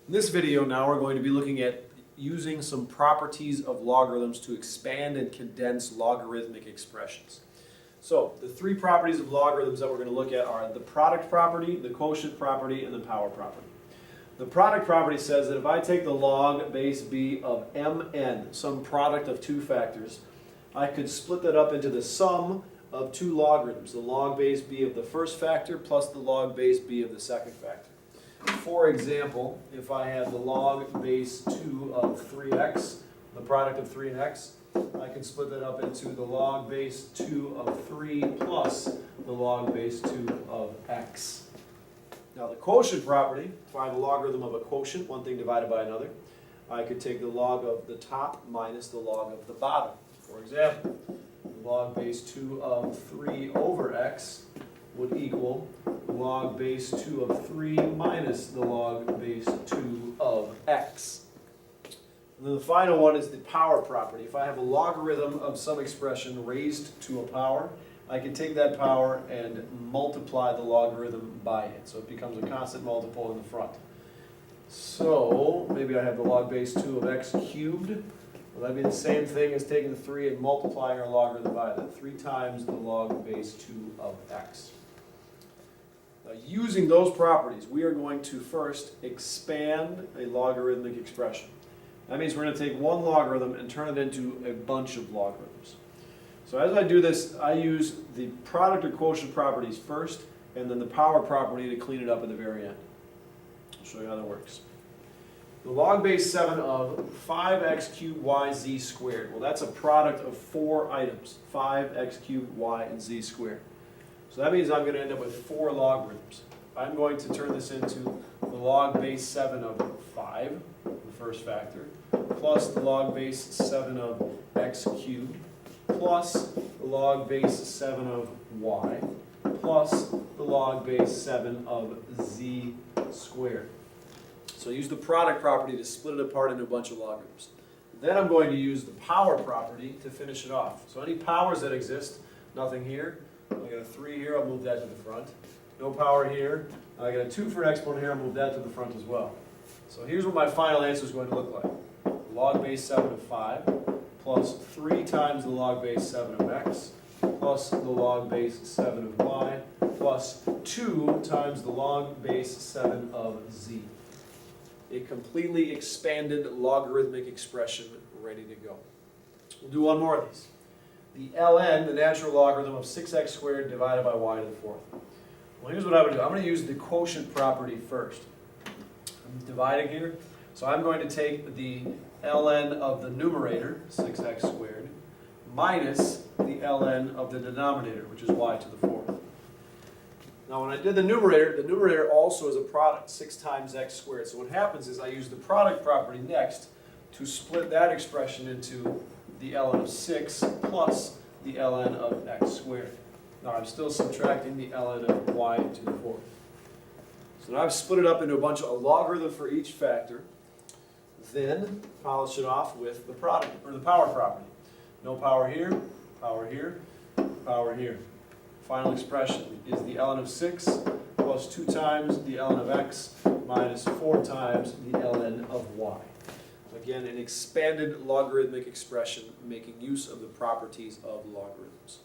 In this video now we're going to be looking at using some properties of logarithms to expand and condense logarithmic expressions. So the three properties of logarithms that we're going to look at are the product property, the quotient property, and the power property. The product property says that if I take the log base b of mn, some product of two factors, I could split that up into the sum of two logarithms, the log base b of the first factor plus the log base b of the second factor. For example, if I had the log base 2 of 3x, the product of 3 and x, I can split that up into the log base 2 of 3 plus the log base 2 of x. Now the quotient property, if I have a logarithm of a quotient, one thing divided by another, I could take the log of the top minus the log of the bottom. For example, the log base 2 of 3 over x would equal log base 2 of 3 minus the log base 2 of x. And then the final one is the power property. If I have a logarithm of some expression raised to a power, I can take that power and multiply the logarithm by it. So it becomes a constant multiple in the front. So maybe I have the log base 2 of x cubed. Well, that'd be the same thing as taking the 3 and multiplying our logarithm by that. 3 times the log base 2 of x. Now, using those properties, we are going to first expand a logarithmic expression. That means we're going to take one logarithm and turn it into a bunch of logarithms. So as I do this, I use the product or quotient properties first, and then the power property to clean it up at the very end. I'll show you how that works. The log base 7 of 5x cubed y z squared. Well, that's a product of 4 items, 5x cubed y and z squared. So that means I'm going to end up with 4 logarithms. I'm going to turn this into the log base 7 of 5, the first factor, plus the log base 7 of x cubed, plus the log base 7 of y, plus the log base 7 of z squared. So I use the product property to split it apart into a bunch of logarithms. Then I'm going to use the power property to finish it off. So any powers that exist, nothing here. I got a 3 here, I'll move that to the front. No power here. I got a 2 for an exponent here, I'll move that to the front as well. So here's what my final answer is going to look like. Log base 7 of 5 plus 3 times the log base 7 of x plus the log base 7 of y plus 2 times the log base 7 of z. A completely expanded logarithmic expression ready to go. We'll do one more of these. The ln, the natural logarithm of 6x squared divided by y to the 4th. Well, here's what I would do. I'm going to use the quotient property first. I'm dividing here. So I'm going to take the ln of the numerator, 6x squared, minus the ln of the denominator, which is y to the 4th. Now when I did the numerator also is a product, 6 times x squared. So what happens is I use the product property next to split that expression into the ln of 6 plus the ln of x squared. Now I'm still subtracting the ln of y to the 4th. So now I've split it up into a bunch of a logarithm for each factor. Then polish it off with the product or the power property. No power here, power here, power here. Final expression is the ln of 6 plus 2 times the ln of x minus 4 times the ln of y. Again, an expanded logarithmic expression making use of the properties of logarithms.